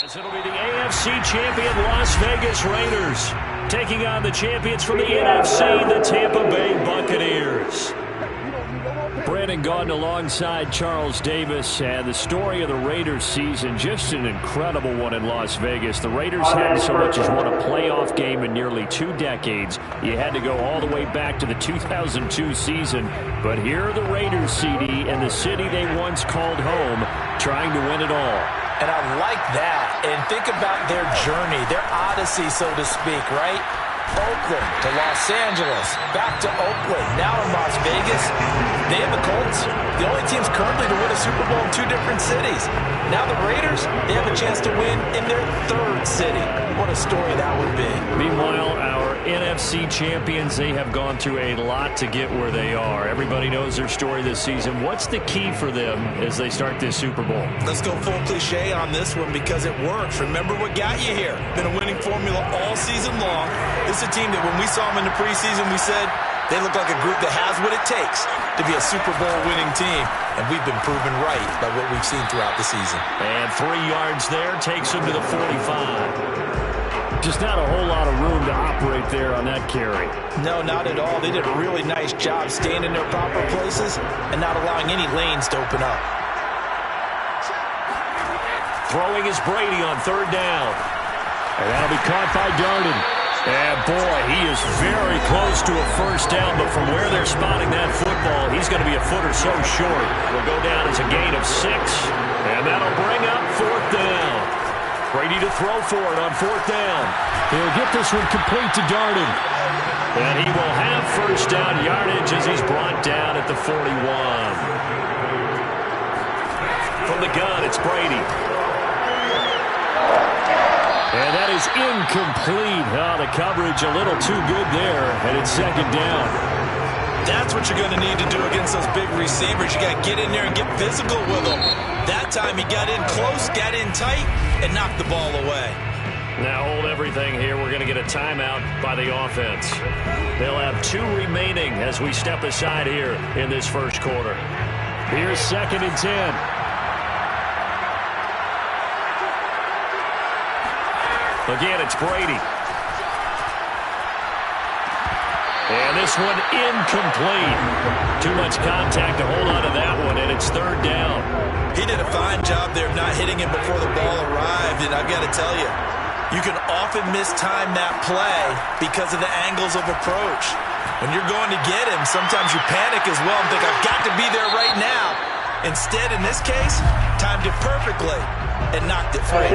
As it'll be the AFC champion Las Vegas Raiders taking on the champions from the NFC, the Tampa Bay Buccaneers. Brandon Gaudin alongside Charles Davis, and the story of the Raiders season, just an incredible one in Las Vegas. The Raiders hadn't so much as won a playoff game in nearly 2 decades. You had to go all the way back to the 2002 season, but here are the Raiders, CD, in the city they once called home, trying to win it all. And I like that. And think about their journey, their odyssey, so to speak, right? Oakland to Los Angeles, back to Oakland, now in Las Vegas. They have the Colts, the only teams currently to win a Super Bowl in 2 different cities. Now the Raiders, they have a chance to win in their 3rd city. What a story that would be. Meanwhile, our NFC champions, they have gone through a lot to get where they are. Everybody knows their story this season. What's the key for them as they start this Super Bowl? Let's go full cliche on this one because it works. Remember what got you here. Been a winning formula all season long. This is a team that when we saw them in the preseason, we said they look like a group that has what it takes to be a Super Bowl winning team. And we've been proven right by what we've seen throughout the season. And 3 yards there takes them to the 45. Just not a whole lot of room to operate there on that carry. No, not at all. They did a really nice job staying in their proper places and not allowing any lanes to open up. Throwing is Brady on 3rd down. And that'll be caught by Darden. And boy, he is very close to a 1st down, but from where they're spotting that football, he's going to be a foot or so short. Will go down as a gain of 6, and that'll bring up 4th down. Brady to throw for it on 4th down. He'll get this one complete to Darden. And he will have 1st down yardage as he's brought down at the 41. From the gun, it's Brady. And that is incomplete. Oh, the coverage a little too good there, and it's 2nd down. That's what you're going to need to do against those big receivers. You got to get in there and get physical with them. That time he got in close, got in tight, and knocked the ball away. Now hold everything here. We're going to get a timeout by the offense. They'll have 2 remaining as we step aside here in this 1st quarter. Here's 2nd and 10. Again, it's Brady. And this one incomplete. Too much contact to hold on to that one, and it's 3rd down. He did a fine job there of not hitting him before the ball arrived, and I've got to tell you, you can often mistime that play because of the angles of approach. When you're going to get him, sometimes you panic as well and think, I've got to be there right now. Instead, in this case, timed it perfectly and knocked it free.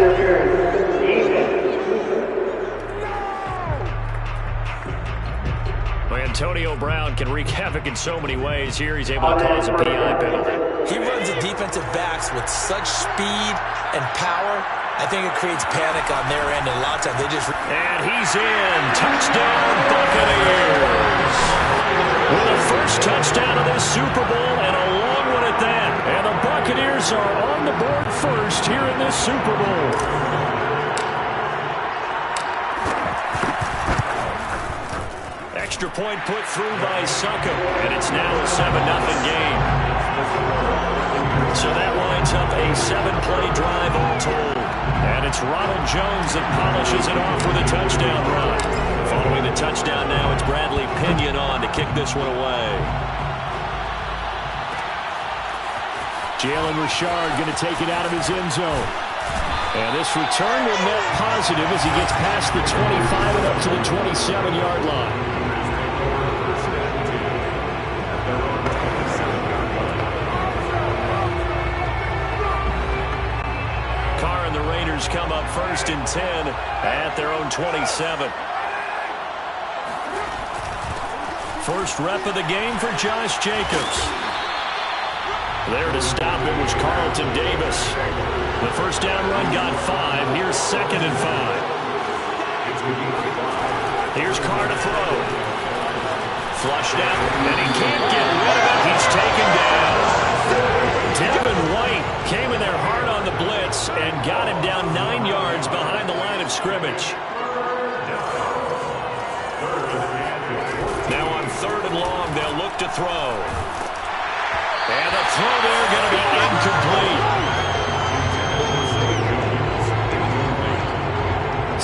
Antonio Brown can wreak havoc in so many ways. Here he's able to cause a PI penalty. He runs the defensive backs with such speed and power. I think it creates panic on their end, and a lot of times they just... And he's in. Touchdown, Buccaneers. With a 1st touchdown of this Super Bowl, and a long one at that. And the Buccaneers are on the board first here in this Super Bowl. Extra point put through by Succo, and it's now a 7-0 game. So that winds up a 7-play drive all told. And it's Ronald Jones that polishes it off with a touchdown run. Following the touchdown now, it's Bradley Pinion on to kick this one away. Jalen Richard going to take it out of his end zone. And this return will net positive as he gets past the 25 and up to the 27-yard line. Come up 1st and 10 at their own 27. First rep of the game for Josh Jacobs. There to stop it was Carlton Davis. The 1st down run got 5. Here's 2nd and 5. Here's Carr to throw. Flushed out, and he can't get rid of it. He's taken down. Devin White came in there hard on the blitz and got him down 9 yards behind the line of scrimmage. Now on 3rd and long, they'll look to throw. And the throw there going to be incomplete.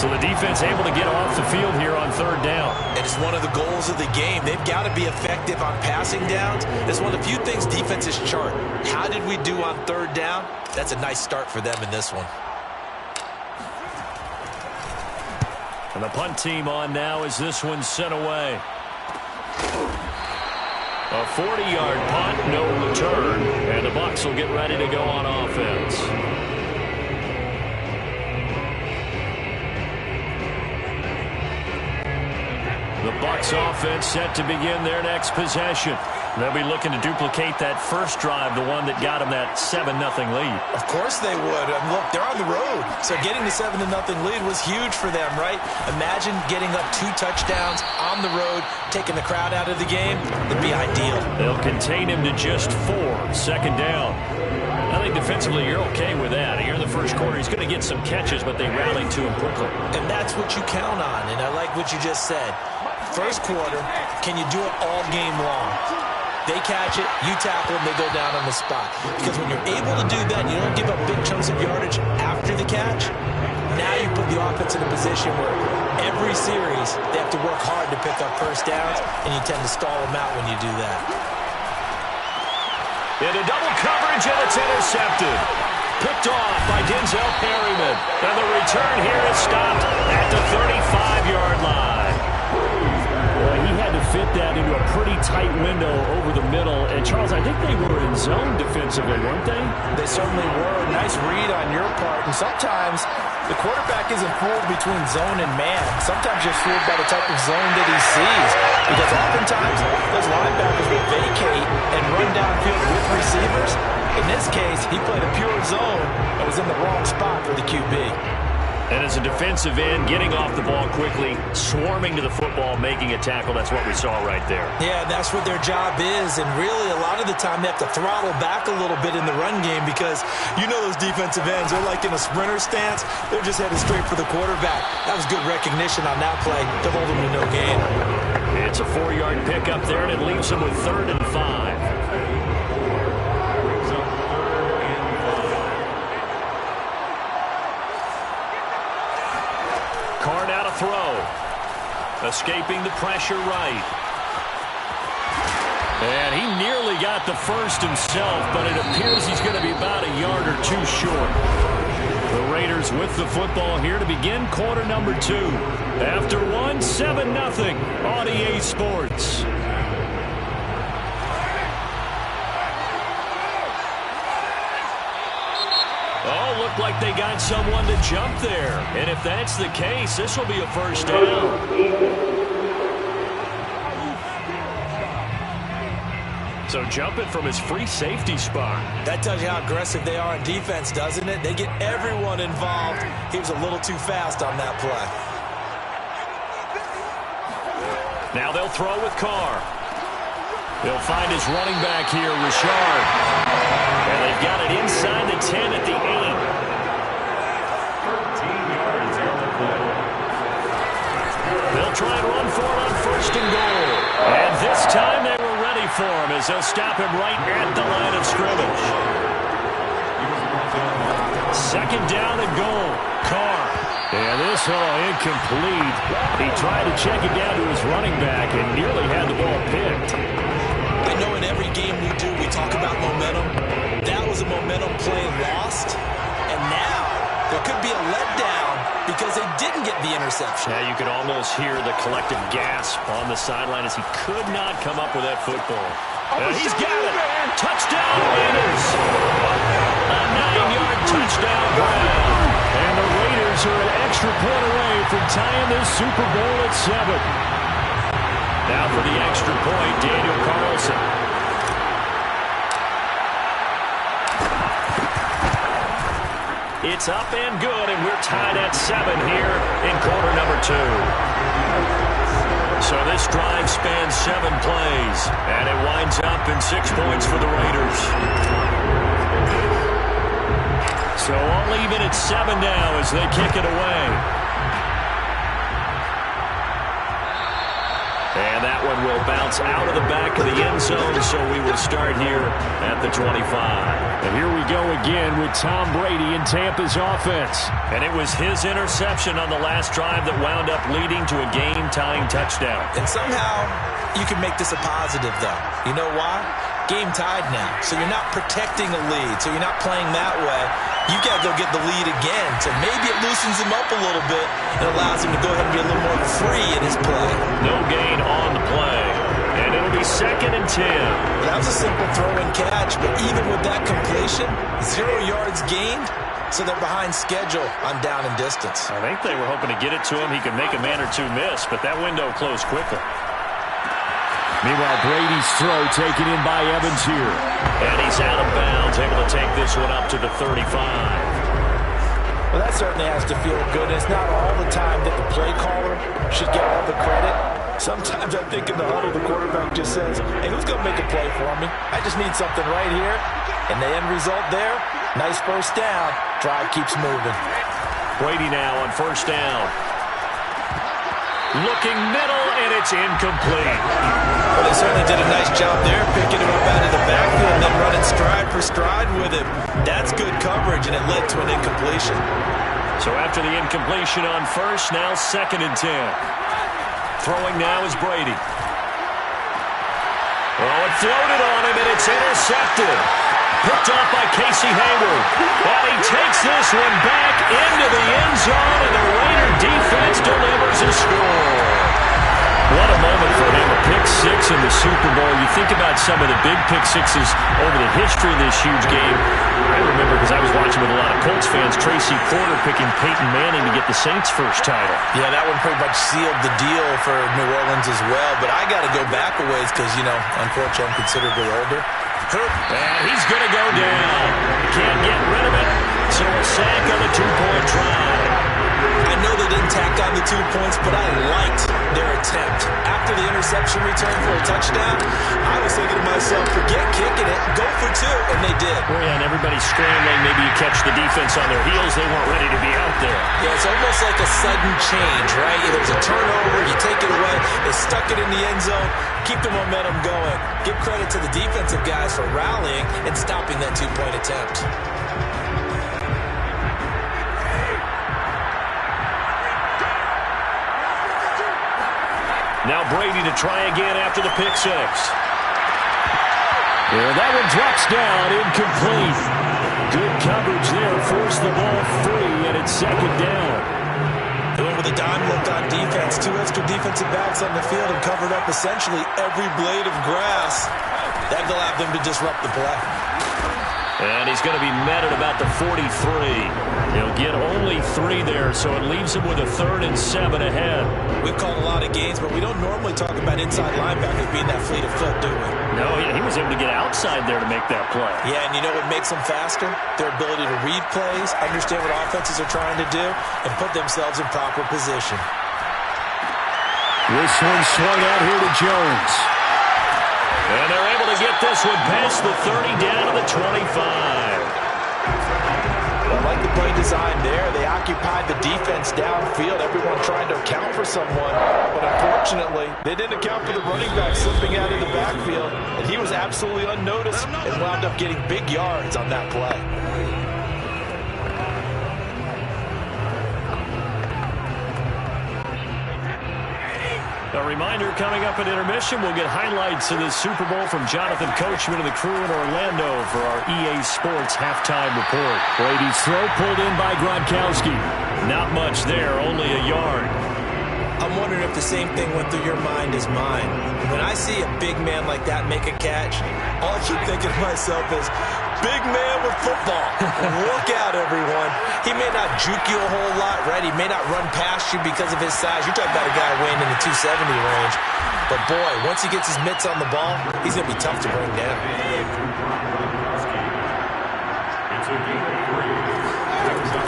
So the defense able to get off the field here on third down. It is one of the goals of the game. They've got to be effective on passing downs. It's one of the few things defenses chart. How did we do on third down? That's a nice start for them in this one. And the punt team on now as this one's sent away. A 40-yard punt, no return, and the Bucs will get ready to go on offense. The Bucs offense set to begin their next possession. They'll be looking to duplicate that first drive, the one that got them that 7-0 lead. Of course they would. Look, they're on the road, so getting the 7-0 lead was huge for them, right? Imagine getting up 2 touchdowns on the road, taking the crowd out of the game. It'd be ideal. They'll contain him to just 4, second down. I think defensively you're okay with that. Here in the first quarter, he's going to get some catches, but they rallied to him quickly. And that's what you count on, and I like what you just said. First quarter, can you do it all game long? They catch it, you tackle them, they go down on the spot. Because when you're able to do that, you don't give up big chunks of yardage after the catch. Now you put the offense in a position where every series they have to work hard to pick up first downs, and you tend to stall them out when you do that. Into double coverage, and it's intercepted. Picked off by Denzel Perryman. And the return here is stopped at the 35-yard line. Well, he had to fit that into a pretty tight window over the middle. And, Charles, I think they were in zone defensively, weren't they? They certainly were. Nice read on your part. And sometimes the quarterback isn't fooled between zone and man. Sometimes you're fooled by the type of zone that he sees. Because oftentimes those linebackers will vacate and run downfield with receivers. In this case, he played a pure zone and was in the wrong spot for the QB. And as a defensive end, getting off the ball quickly, swarming to the football, making a tackle, that's what we saw right there. Yeah, that's what their job is. And really, a lot of the time, they have to throttle back a little bit in the run game because you know those defensive ends, they're like in a sprinter stance. They're just headed straight for the quarterback. That was good recognition on that play to hold them to no gain. It's a 4-yard pickup there, and it leaves them with 3rd and 5. Carr now to throw. Escaping the pressure right. And he nearly got the first himself, but it appears he's going to be about a yard or 2 short. The Raiders with the football here to begin quarter number 2. After 1, 7-0 on EA Sports. Oh, looked like they got someone to jump there. And if that's the case, this will be a first down. So jumping from his free safety spot. That tells you how aggressive they are on defense, doesn't it? They get everyone involved. He was a little too fast on that play. Now they'll throw with Carr. He'll find his running back here, Richard. And they've got it inside the 10 at the 8. They'll try and run for it on 1st and goal. And this time they were ready for him as they'll stop him right at the line of scrimmage. 2nd down and goal. Carr. And this incomplete. He tried to check it down to his running back and nearly had the ball picked. I know in every game we do, we talk about momentum. That was a momentum play lost. And now there could be a letdown because they didn't get the interception. Yeah, you could almost hear the collective gasp on the sideline as he could not come up with that football. He's got it. Touchdown, Raiders. A 9-yard touchdown grab. And the Raiders are an extra point away from tying this Super Bowl at 7. Now for the extra point, Daniel Carlson. It's up and good, and we're tied at 7 here in quarter number 2. So this drive spans 7 plays, and it winds up in 6 points for the Raiders. So all even at 7 now as they kick it away. And that one will bounce out of the back of the end zone, so we will start here at the 25. And here we go again with Tom Brady in Tampa's offense. And it was his interception on the last drive that wound up leading to a game-tying touchdown. And somehow you can make this a positive, though. You know why? Game tied now, so you're not protecting a lead, so you're not playing that way. You got to go get the lead again, so maybe it loosens him up a little bit and allows him to go ahead and be a little more free in his play. No gain on the play, and it'll be 2nd and 10. That was a simple throw and catch, but even with that completion, 0 yards gained, so they're behind schedule on down and distance. I think they were hoping to get it to him. He could make a man or two miss, but that window closed quickly. Meanwhile, Brady's throw taken in by Evans here. And he's out of bounds, able to take this one up to the 35. Well, that certainly has to feel good. It's not all the time that the play caller should get all the credit. Sometimes I think in the huddle, the quarterback just says, hey, who's going to make a play for me? I just need something right here. And the end result there, nice first down. Drive keeps moving. Brady now on 1st down. Looking middle, and it's incomplete. Well, they certainly did a nice job there, picking him up out of the backfield and then running stride for stride with him. That's good coverage, and it led to an incompletion. So after the incompletion on 1st, now 2nd and 10. Throwing now is Brady. Oh, it floated on him, and it's intercepted. Picked off by Casey Hayward. And he takes this one back into the end zone, and the Raider defense delivers a score. What a moment for him, a pick six in the Super Bowl. You think about some of the big pick sixes over the history of this huge game. I remember, because I was watching with a lot of Colts fans, Tracy Porter picking Peyton Manning to get the Saints' first title. Yeah, that one pretty much sealed the deal for New Orleans as well. But I got to go back a ways because, you know, unfortunately I'm considerably older. And he's going to go down. Can't get rid of it. So a sack on the 2-point try. I know they didn't tack on the 2 points, but I liked their attempt. After the interception return for a touchdown, I was thinking to myself, forget kicking it, go for 2, and they did. Oh, yeah, and everybody's scrambling. Maybe you catch the defense on their heels. They weren't ready to be out there. Yeah, it's almost like a sudden change, right? There's a turnover, you take it away, they stuck it in the end zone, keep the momentum going. Give credit to the defensive guys for rallying and stopping that 2-point attempt. Now Brady to try again after the pick six. Yeah, that one drops down, incomplete. Good coverage there, forced the ball free, and it's 2nd down. They went with a dime look on defense. 2 extra defensive backs on the field and covered up essentially every blade of grass. That allowed them to disrupt the play. And he's going to be met at about the 43. He'll get only 3 there, so it leaves him with a 3rd and 7 ahead. We've called a lot of games, but we don't normally talk about inside linebackers being that fleet of foot, do we? No, yeah, he was able to get outside there to make that play. Yeah, and you know what makes them faster? Their ability to read plays, understand what offenses are trying to do, and put themselves in proper position. This one swung out here to Jones. And they're able to get this one past the 30 down to the 25. I like the play design there. They occupied the defense downfield, everyone trying to account for someone. But unfortunately, they didn't account for the running back slipping out of the backfield. And he was absolutely unnoticed and wound up getting big yards on that play. A reminder, coming up at intermission, we'll get highlights of this Super Bowl from Jonathan Coachman and the crew in Orlando for our EA Sports halftime report. Brady's throw pulled in by Gronkowski. Not much there, only a yard. I'm wondering if the same thing went through your mind as mine. When I see a big man like that make a catch, all I keep thinking to myself is, big man with football. Look out, everyone. He may not juke you a whole lot, right? He may not run past you because of his size. You're talking about a guy weighing in the 270 range. But, boy, once he gets his mitts on the ball, he's going to be tough to bring down.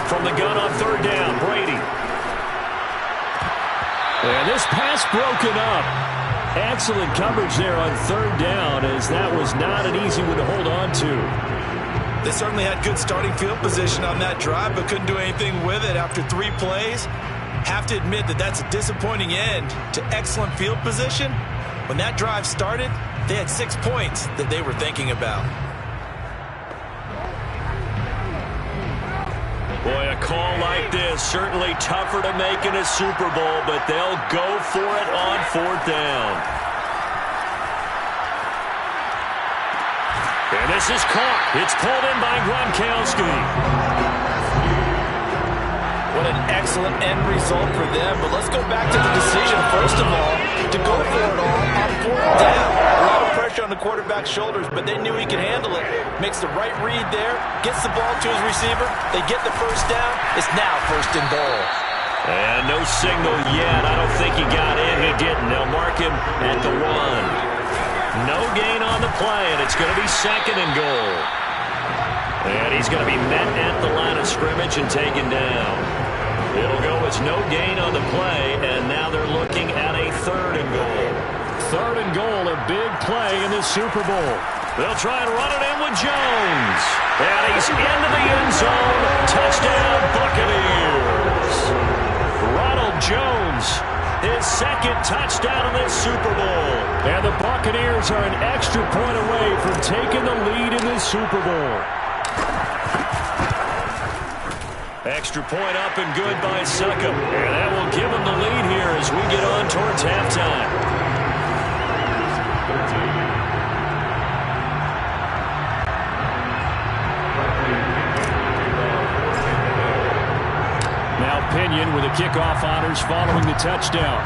From the gun on 3rd down, Brady. And this pass broken up. Excellent coverage there on 3rd down, as that was not an easy one to hold on to. They certainly had good starting field position on that drive, but couldn't do anything with it after 3 plays. Have to admit that that's a disappointing end to excellent field position When that drive started, they had 6 points that they were thinking about. Boy, a call like this, certainly tougher to make in a Super Bowl, but they'll go for it on 4th down. And this is caught. It's pulled in by Gronkowski. What an excellent end result for them. But let's go back to the decision, first of all, to go for it all on 4th down. A lot of pressure on the quarterback's shoulders, but they knew he could handle it. Makes the right read there, gets the ball to his receiver. They get the first down. It's now 1st and goal. And no signal yet. I don't think he got in. He didn't. They'll mark him at the 1. No gain on the play, and it's going to be 2nd and goal. And he's going to be met at the line of scrimmage and taken down. It'll go as no gain on the play, and now they're looking at a 3rd and goal. 3rd and goal, a big play in the Super Bowl. They'll try and run it in with Jones. And he's into the end zone. Touchdown, Buccaneers. Ronald Jones, his 2nd touchdown in this Super Bowl. And the Buccaneers are an extra point away from taking the lead in this Super Bowl. Extra point up and good by Succop. And that will give them the lead here as we get on towards halftime. Now Pinion with the kickoff honors following the touchdown.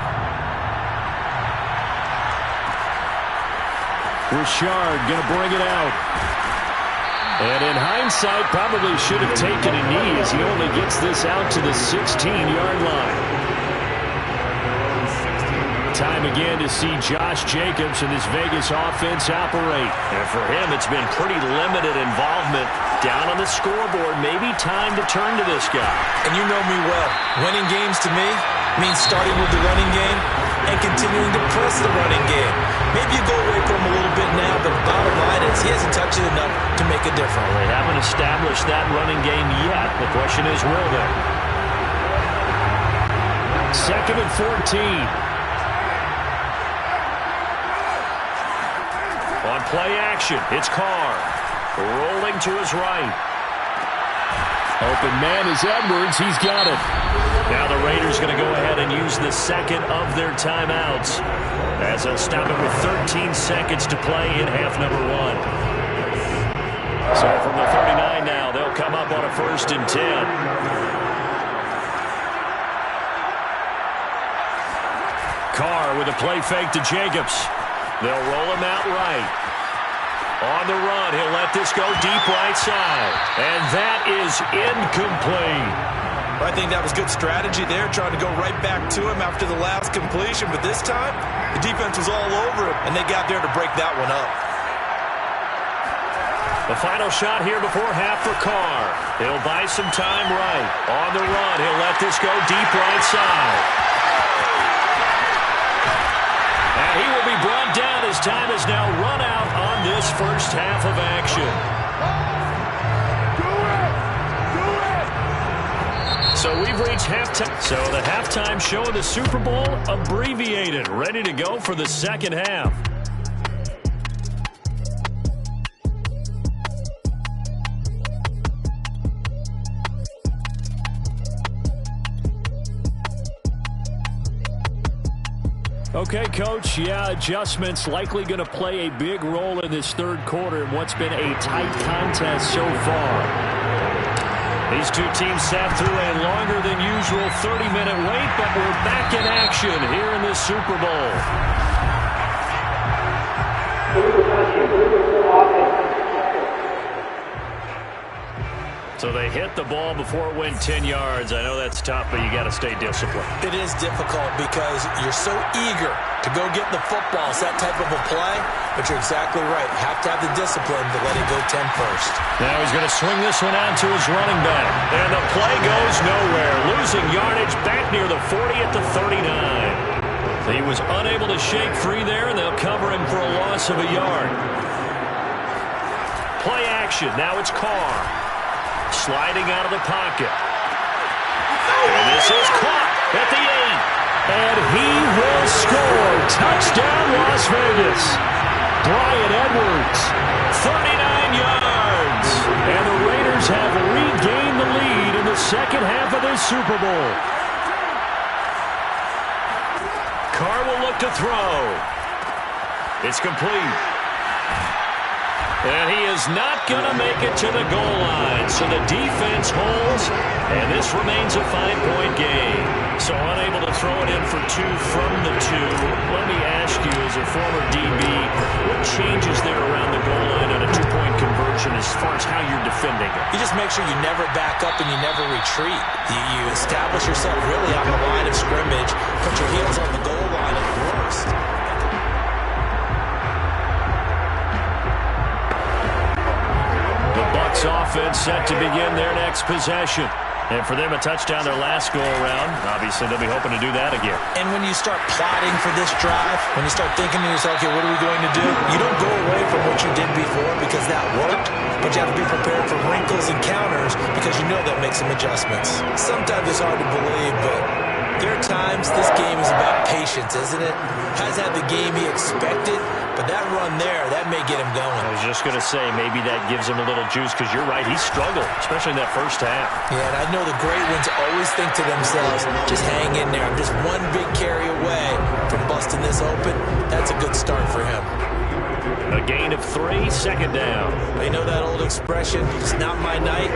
Richard going to bring it out. And in hindsight, probably should have taken a knee as he only gets this out to the 16-yard line. Time again to see Josh Jacobs and this Vegas offense operate. And for him, it's been pretty limited involvement down on the scoreboard. Maybe time to turn to this guy. And you know me well. Winning games to me means starting with the running game and continuing to press the running game. Maybe you go away from him a little bit now, but the bottom line is he hasn't touched it enough to make a difference. Well, they haven't established that running game yet. The question is, will they? 2nd and 14. On play action, it's Carr. Rolling to his right. Open man is Edwards. He's got it. Now the Raiders going to go ahead and use the 2nd of their timeouts as they'll stop it with 13 seconds to play in half number 1. So from the 39 now, they'll come up on a 1st and 10. Carr with a play fake to Jacobs. They'll roll him out right. On the run, he'll let this go deep right side. And that is incomplete. I think that was good strategy there, trying to go right back to him after the last completion. But this time, the defense was all over him, and they got there to break that one up. The final shot here before half for Carr. He'll buy some time right. On the run, he'll let this go deep right side. And he will be brought down as time is now run out on this first half of action. So we've reached halftime. So the halftime show of the Super Bowl abbreviated, ready to go for the 2nd half. Okay, Coach, yeah, adjustments likely going to play a big role in this 3rd quarter in what's been a tight contest so far. These two teams sat through a longer than usual 30-minute wait, but we're back in action here in the Super Bowl. So they hit the ball before it went 10 yards. I know that's tough, but you got to stay disciplined. It is difficult because you're so eager to go get the football. It's that type of a play, but you're exactly right. You have to have the discipline to let it go 10 first. Now he's going to swing this one out to his running back. And the play goes nowhere. Losing yardage back near the 40 at the 39. He was unable to shake free there, and they'll cover him for a loss of a yard. Play action. Now it's Carr. Sliding out of the pocket. And this is caught at the 8. And he will score. Touchdown, Las Vegas. Bryan Edwards, 39 yards. And the Raiders have regained the lead in the second half of this Super Bowl. Carr will look to throw. It's complete. And he is not going to make it to the goal line. So the defense holds, and this remains a 5-point game. So unable to throw it in for 2 from the 2. Let me ask you, as a former DB, what changes there around the goal line on a 2-point conversion as far as how you're defending it? You just make sure you never back up and you never retreat. You establish yourself really on the line of scrimmage, put your heels on the goal line at worst. The Bucs offense set to begin their next possession. And for them, a touchdown their last go-around. Obviously, they'll be hoping to do that again. And when you start plotting for this drive, when you start thinking to yourself, okay, what are we going to do? You don't go away from what you did before because that worked, but you have to be prepared for wrinkles and counters because you know that makes some adjustments. Sometimes it's hard to believe, but there are times this game is about patience, isn't it? Has had the game he expected, but that run there, that may get him going. I was just going to say, maybe that gives him a little juice because you're right, he struggled, especially in that first half. Yeah, and I know the great ones always think to themselves, just hang in there. I'm just one big carry away from busting this open. That's a good start for him. A gain of 3, second down. You know that old expression, it's not my night?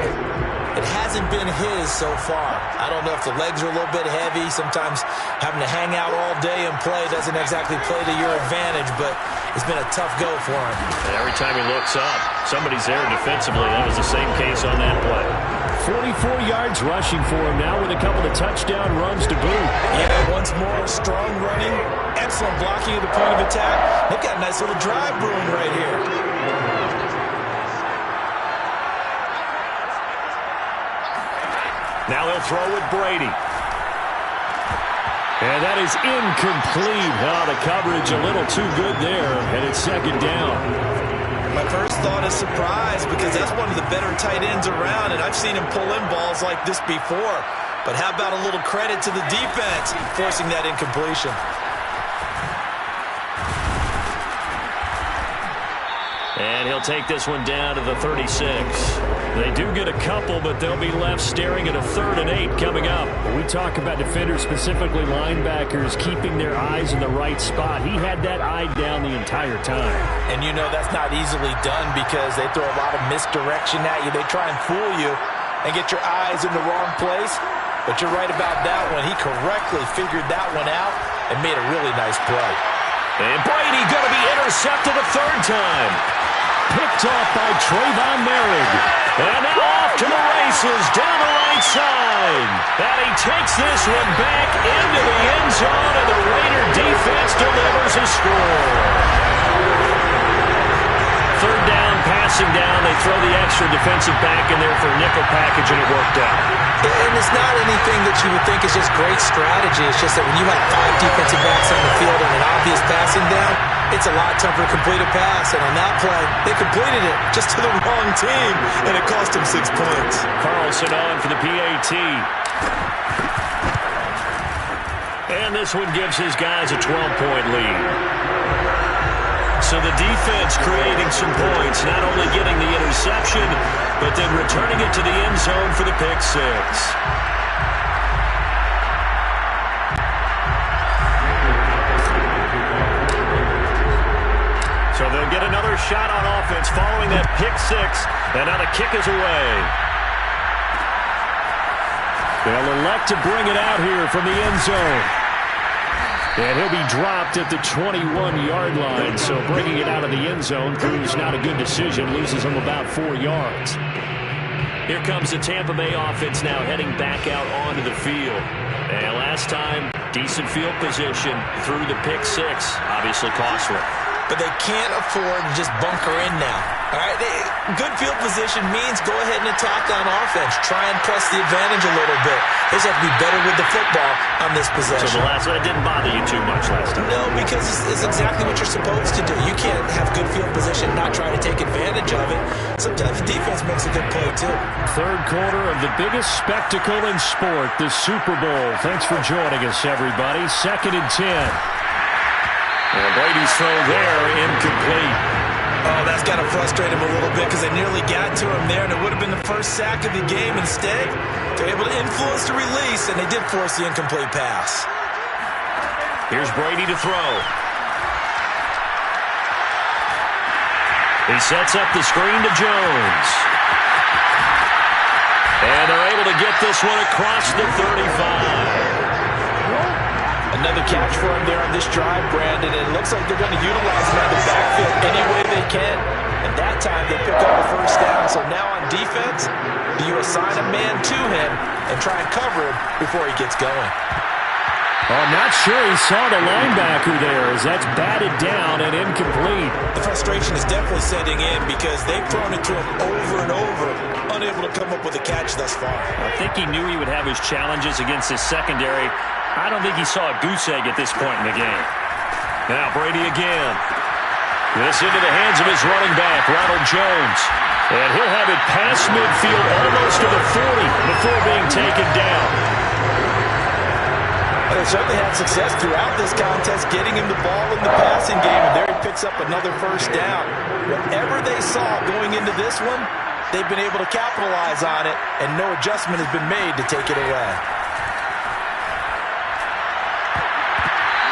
It hasn't been his so far. I don't know if the legs are a little bit heavy. Sometimes having to hang out all day and play doesn't exactly play to your advantage, but it's been a tough go for him. And every time he looks up, somebody's there defensively. That was the same case on that play. 44 yards rushing for him now with a couple of touchdown runs to boot. Yeah, once more, strong running, excellent blocking at the point of attack. They've got a nice little drive brewing right here. Now they'll throw with Brady. And that is incomplete. Oh, the coverage a little too good there, and it's second down. My first thought is surprise because that's one of the better tight ends around, and I've seen him pull in balls like this before. But how about a little credit to the defense forcing that incompletion? And he'll take this one down to the 36. They do get a couple, but they'll be left staring at a 3rd and 8 coming up. We talk about defenders, specifically linebackers, keeping their eyes in the right spot. He had that eye down the entire time. And you know that's not easily done because they throw a lot of misdirection at you. They try and fool you and get your eyes in the wrong place. But you're right about that one. He correctly figured that one out and made a really nice play. And Brady going to be intercepted a 3rd time. Picked off by Trayvon Merrick. And now off to the races down the right side. And he takes this one back into the end zone, and the Raider defense delivers a score. 3rd down, passing down. They throw the extra defensive back in there for a nickel package, and it worked out. And it's not anything that you would think is just great strategy. It's just that when you have 5 defensive backs on the field and an obvious passing down, it's a lot tougher to complete a pass. And on that play, they completed it just to the wrong team, and it cost them 6 points. Carlson on for the PAT. And this one gives his guys a 12-point lead. So the defense creating some points, not only getting the interception, but then returning it to the end zone for the pick 6. So they'll get another shot on offense following that pick 6, and now the kick is away. They'll elect to bring it out here from the end zone. And he'll be dropped at the 21-yard line, so bringing it out of the end zone proves not a good decision, loses him about 4 yards. Here comes the Tampa Bay offense now heading back out onto the field. And last time, decent field position through the pick 6, obviously costly. But they can't afford to just bunker in now. All right, good field position means go ahead and attack on offense. Try and press the advantage a little bit. They just have to be better with the football on this possession. So the last one didn't bother you too much last time? No, because it's exactly what you're supposed to do. You can't have good field position and not try to take advantage of it. Sometimes the defense makes a good play, too. 3rd quarter of the biggest spectacle in sport, the Super Bowl. Thanks for joining us, everybody. 2nd and 10. And Brady's throw there, incomplete. Oh, that's got to frustrate him a little bit because they nearly got to him there, and it would have been the first sack of the game. Instead, they're able to influence the release, and they did force the incomplete pass. Here's Brady to throw. He sets up the screen to Jones. And they're able to get this one across the 35. Another catch for him there on this drive, Brandon. It looks like they're going to utilize him out of the backfield any way they can. And that time they pick up the first down. So now on defense, do you assign a man to him and try and cover him before he gets going? I'm not sure he saw the linebacker there as that's batted down and incomplete. The frustration is definitely setting in because they've thrown it to him over and over, unable to come up with a catch thus far. I think he knew he would have his challenges against his secondary. I don't think he saw a goose egg at this point in the game. Now Brady again. This into the hands of his running back, Ronald Jones. And he'll have it past midfield almost to the 40 before being taken down. They certainly had success throughout this contest getting him the ball in the passing game, and there he picks up another first down. Whatever they saw going into this one, they've been able to capitalize on it, and no adjustment has been made to take it away.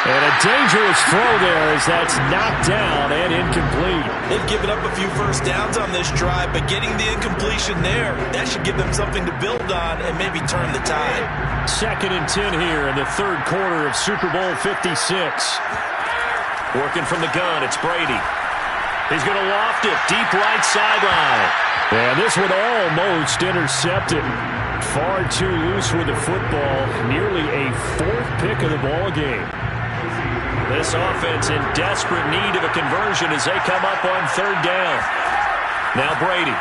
And a dangerous throw there as that's knocked down and incomplete. They've given up a few first downs on this drive, but getting the incompletion there, that should give them something to build on and maybe turn the tide. 2nd and 10 here in the third quarter of Super Bowl 56. Working from the gun, it's Brady. He's going to loft it, deep right sideline. And this one almost intercepted. Far too loose with the football. Nearly a 4th pick of the ball game. This offense in desperate need of a conversion as they come up on 3rd down. Now Brady.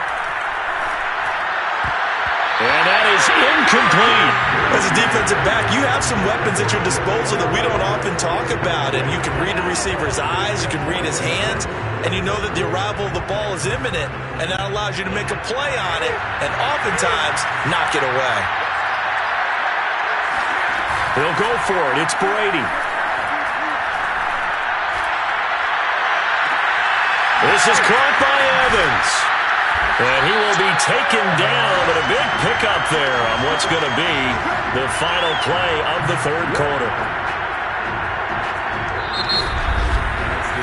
And that is incomplete. As a defensive back, you have some weapons at your disposal that we don't often talk about. And you can read a receiver's eyes, you can read his hands, and you know that the arrival of the ball is imminent. And that allows you to make a play on it and oftentimes knock it away. He'll go for it. It's Brady. This is caught by Evans. And he will be taken down, but a big pickup there on what's going to be the final play of the 3rd quarter.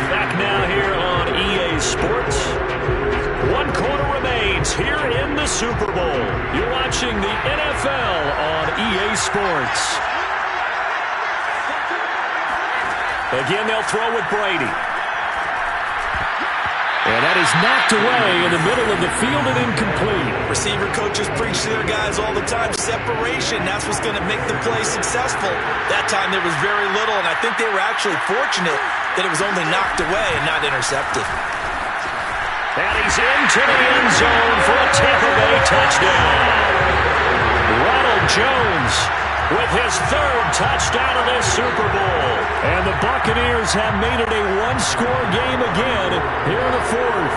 Back now here on EA Sports. 1 quarter remains here in the Super Bowl. You're watching the NFL on EA Sports. Again, they'll throw with Brady. And that is knocked away in the middle of the field and incomplete. Receiver coaches preach to their guys all the time, separation. That's what's going to make the play successful. That time there was very little, and I think they were actually fortunate that it was only knocked away and not intercepted. And he's into the end zone for a Tampa Bay touchdown. Ronald Jones with his 3rd touchdown of this Super Bowl. And the Buccaneers have made it a 1-score game again here in the 4th.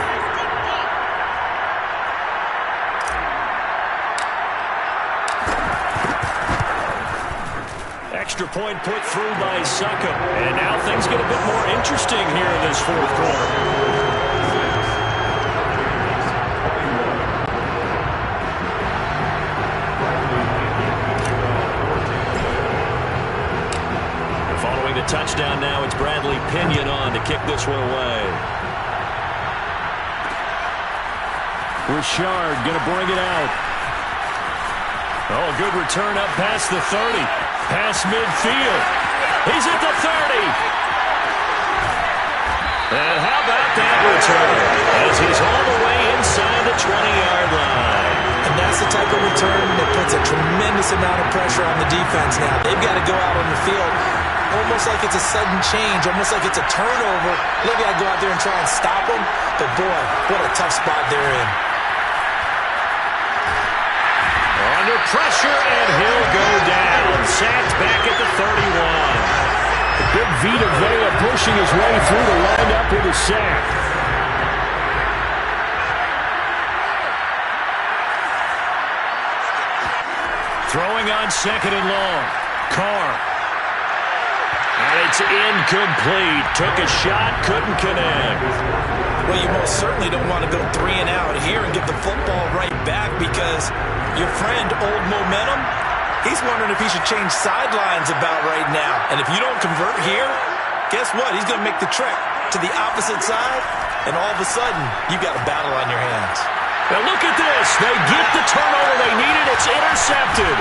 Extra point put through by Succop. And now things get a bit more interesting here in this 4th quarter. Touchdown now. It's Bradley Pinion on to kick this one away. Richard going to bring it out. Oh, good return up past the 30. Past midfield. He's at the 30. And how about that return? As he's all the way inside the 20-yard line. And that's the type of return that puts a tremendous amount of pressure on the defense now. They've got to go out on the field almost like it's a sudden change, almost like it's a turnover. They've got to go out there and try and stop them. But, boy, what a tough spot they're in. Under pressure, and he'll go down. Sacked back at the 31. Big Vita Vea pushing his way through to wind up with a sack. Throwing on 2nd and long. Carr. And it's incomplete. Took a shot, couldn't connect. Well, you most certainly don't want to go 3 and out here and give the football right back because your friend, Old Momentum, he's wondering if he should change sidelines about right now. And if you don't convert here, guess what? He's going to make the trek to the opposite side, and all of a sudden, you've got a battle on your hands. Now look at this. They get the turnover they needed. It's intercepted.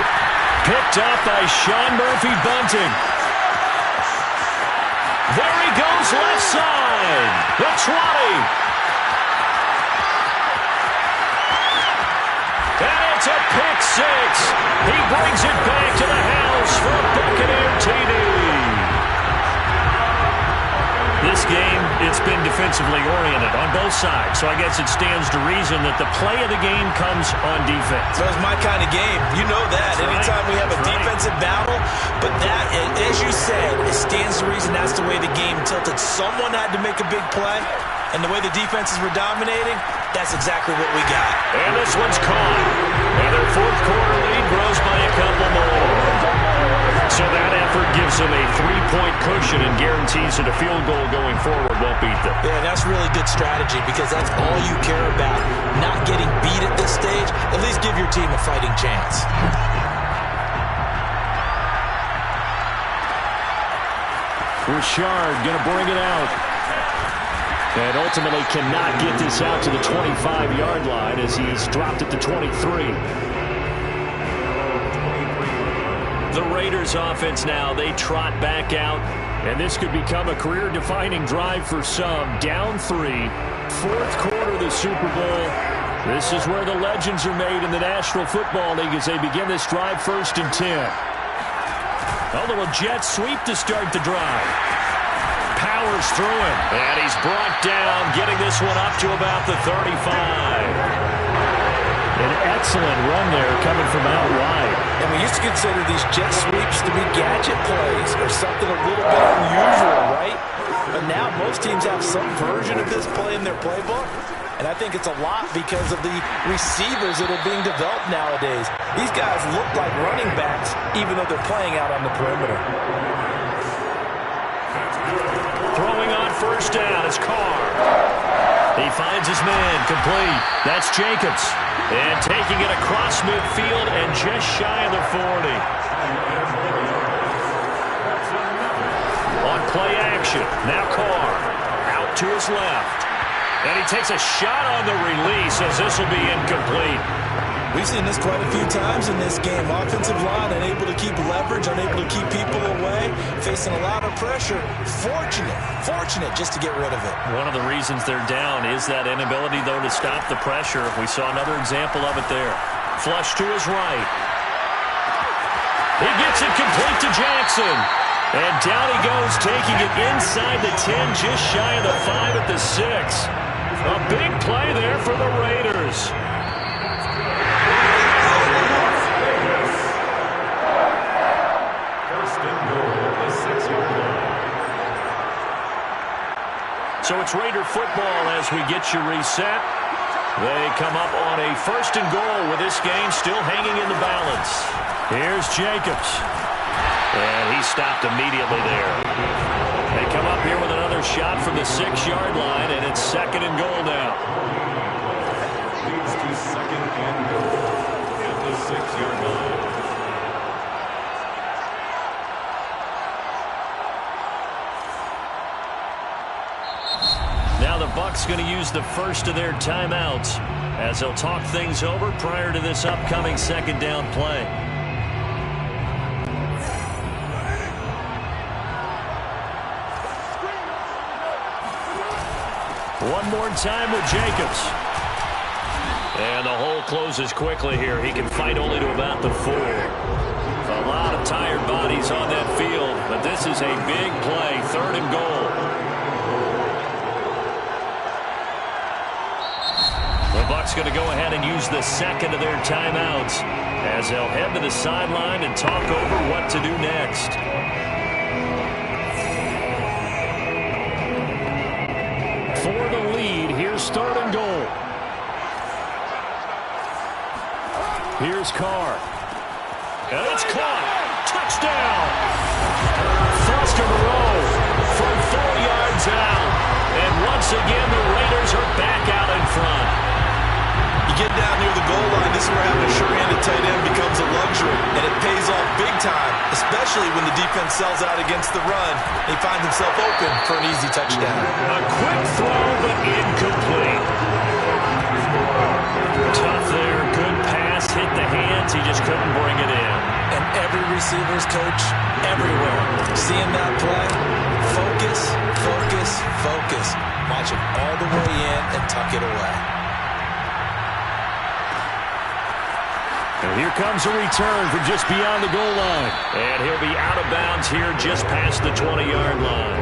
Picked up by Sean Murphy-Bunting. There he goes left side. The 20. And it's a pick six. He brings it back to the house for a Buccaneer TD. This game, it's been defensively oriented on both sides, so I guess it stands to reason that the play of the game comes on defense. So it's my kind of game. You know that. Anytime we have a defensive battle, but that, as you said, it stands to reason that's the way the game tilted. Someone had to make a big play, and the way the defenses were dominating, that's exactly what we got. And this one's caught. And their fourth quarter lead grows by a couple more. So that effort gives them a 3-point cushion and guarantees that a field goal going forward won't beat them. Yeah, that's really good strategy because that's all you care about. Not getting beat at this stage. At least give your team a fighting chance. Richard going to bring it out. And ultimately cannot get this out to the 25-yard line as he is dropped at the 23. The Raiders offense now, they trot back out. And this could become a career-defining drive for some. Down 3, fourth quarter of the Super Bowl. This is where the legends are made in the National Football League as they begin this drive 1st and 10. A little jet sweep to start the drive. Powers through him, and he's brought down, getting this one up to about the 35. An excellent run there coming from out wide. And we used to consider these jet sweeps to be gadget plays or something a little bit unusual, right? But now most teams have some version of this play in their playbook. And I think it's a lot because of the receivers that are being developed nowadays. These guys look like running backs even though they're playing out on the perimeter. Throwing on first down is Carr. He finds his man, complete. That's Jacobs. And taking it across midfield and just shy of the 40. On play action, now Carr. Out to his left. And he takes a shot on the release as this will be incomplete. We've seen this quite a few times in this game. Offensive line unable to keep leverage, unable to keep people away, facing a lot of pressure. Fortunate just to get rid of it. One of the reasons they're down is that inability, though, to stop the pressure. We saw another example of it there. Flush to his right. He gets it complete to Jackson. And down he goes, taking it inside the 10, just shy of the 5 at the 6. A big play there for the Raiders. So it's Raider football as we get you reset. They come up on a 1st and goal with this game still hanging in the balance. Here's Jacobs. And he stopped immediately there. They come up here with another shot from the 6-yard line, and it's 2nd and goal now. Leads to 2nd and goal at the 6-yard line. Now the Bucs going to use the first of their timeouts as they'll talk things over prior to this upcoming 2nd down play. One more time with Jacobs. And the hole closes quickly here. He can fight only to about the 4. A lot of tired bodies on that field, but this is a big play, 3rd and goal. The Bucs going to go ahead and use the 2nd of their timeouts as they'll head to the sideline and talk over what to do next. For the lead, here's 3rd and goal. Here's Carr. And it's caught. Touchdown. Foster Moreau once again, the Raiders are back out in front. You get down near the goal line, this is where having a sure-handed tight end becomes a luxury, and it pays off big time, especially when the defense sells out against the run. He finds himself open for an easy touchdown. A quick throw, but incomplete. Tough there, good pass, hit the hands, he just couldn't bring it in. And every receiver's coach everywhere, seeing that play, focus, focus, focus. Watch it all the way in and tuck it away. And here comes a return from just beyond the goal line. And he'll be out of bounds here just past the 20-yard line.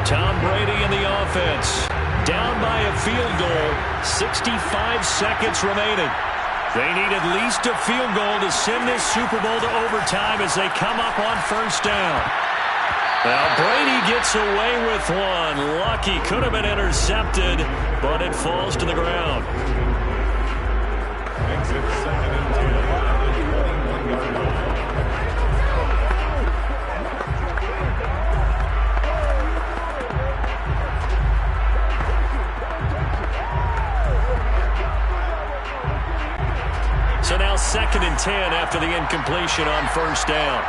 Tom Brady in the offense. Down by a field goal. 65 seconds remaining. They need at least a field goal to send this Super Bowl to overtime as they come up on first down. Now Brady gets away with one. Lucky, could have been intercepted, but it falls to the ground. So now 2nd and 10 after the incompletion on first down.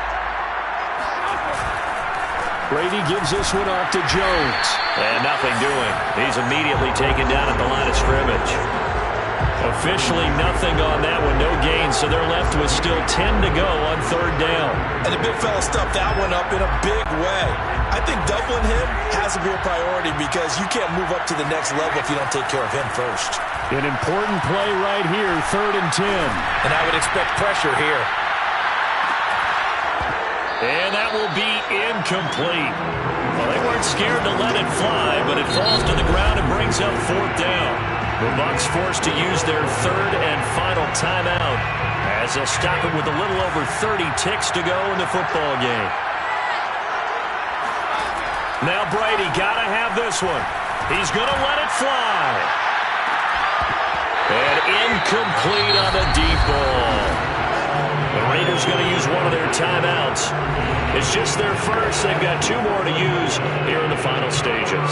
Brady gives this one off to Jones. And nothing doing. He's immediately taken down at the line of scrimmage. Officially nothing on that one, no gain, so they're left with still 10 to go on third down. And the big fella stuffed that one up in a big way. I think doubling him has to be a priority because you can't move up to the next level if you don't take care of him first. An important play right here, 3rd and 10. And I would expect pressure here. And that will be incomplete. Well, they weren't scared to let it fly, but it falls to the ground and brings up 4th down. The Bucs forced to use their 3rd and final timeout as they'll stop it with a little over 30 ticks to go in the football game. Now Brady got to have this one. He's going to let it fly. And incomplete on the deep ball. The Raiders going to use one of their timeouts. It's just their first. They've got 2 more to use here in the final stages.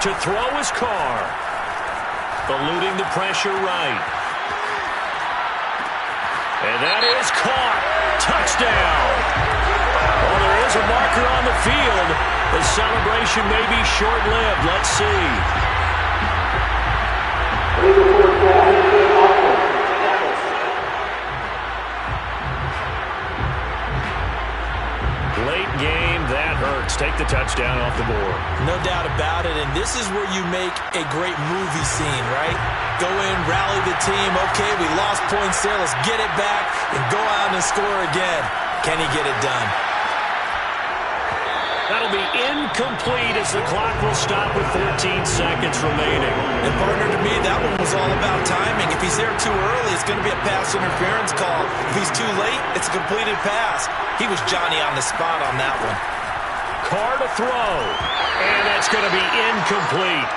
To throw his Carr. Eluding the pressure right. And that is caught. Touchdown. Well, there is a marker on the field. The celebration may be short-lived. Let's see. Late game, that hurts. Take the touchdown off the board. No doubt about it, and this is where you make a great movie scene, right? Go in, rally the team. Okay, we lost points there. Let's get it back and go out and score again. Can he get it done? That'll be incomplete as the clock will stop with 14 seconds remaining. And partner, to me, that one was all about timing. If he's there too early, it's going to be a pass interference call. If he's too late, it's a completed pass. He was Johnny on the spot on that one. Carr to throw. And that's going to be incomplete.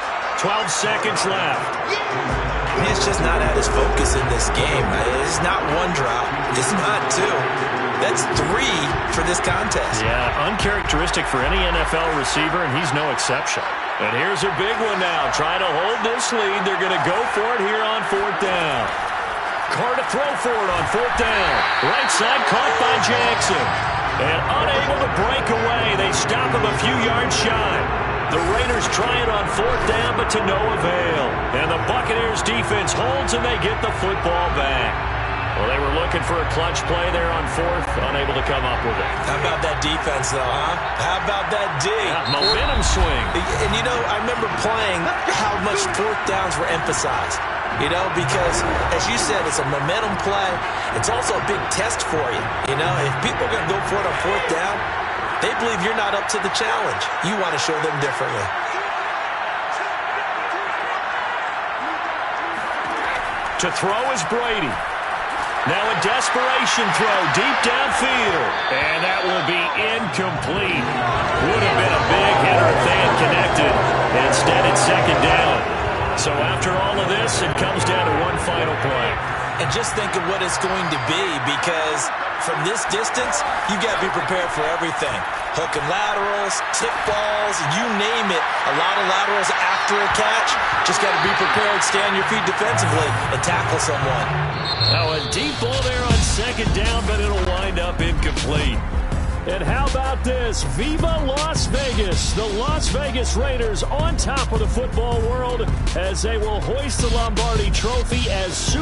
12 seconds left. He's just not at his focus in this game. It's not one drop. It's not 2. That's 3 for this contest. Yeah, uncharacteristic for any NFL receiver, and he's no exception. And here's a big one now. Trying to hold this lead. They're going to go for it here on 4th down. Carr to throw for it on 4th down. Right side caught by Jackson. And unable to break away. They stop him a few yards shy. The Raiders try it on 4th down, but to no avail. And the Buccaneers defense holds, and they get the football back. Well, they were looking for a clutch play there on 4th, unable to come up with it. How about that defense, though, huh? How about that D? Yeah, momentum swing. And, you know, I remember playing how much 4th downs were emphasized. You know, because, as you said, it's a momentum play. It's also a big test for you. You know, if people are going to go for it on 4th down, they believe you're not up to the challenge. You want to show them differently. To throw is Brady. Now a desperation throw deep downfield. And that will be incomplete. Would have been a big hitter if they had connected. Instead, it's second down. So after all of this, it comes down to one final play. And just think of what it's going to be, because from this distance, you've got to be prepared for everything. Hook and laterals, tip balls, you name it. A lot of laterals after a catch. Just got to be prepared, stay on your feet defensively, and tackle someone. Now a deep ball there on second down, but it'll wind up incomplete. And how about this? Viva Las Vegas! The Las Vegas Raiders on top of the football world as they will hoist the Lombardi Trophy as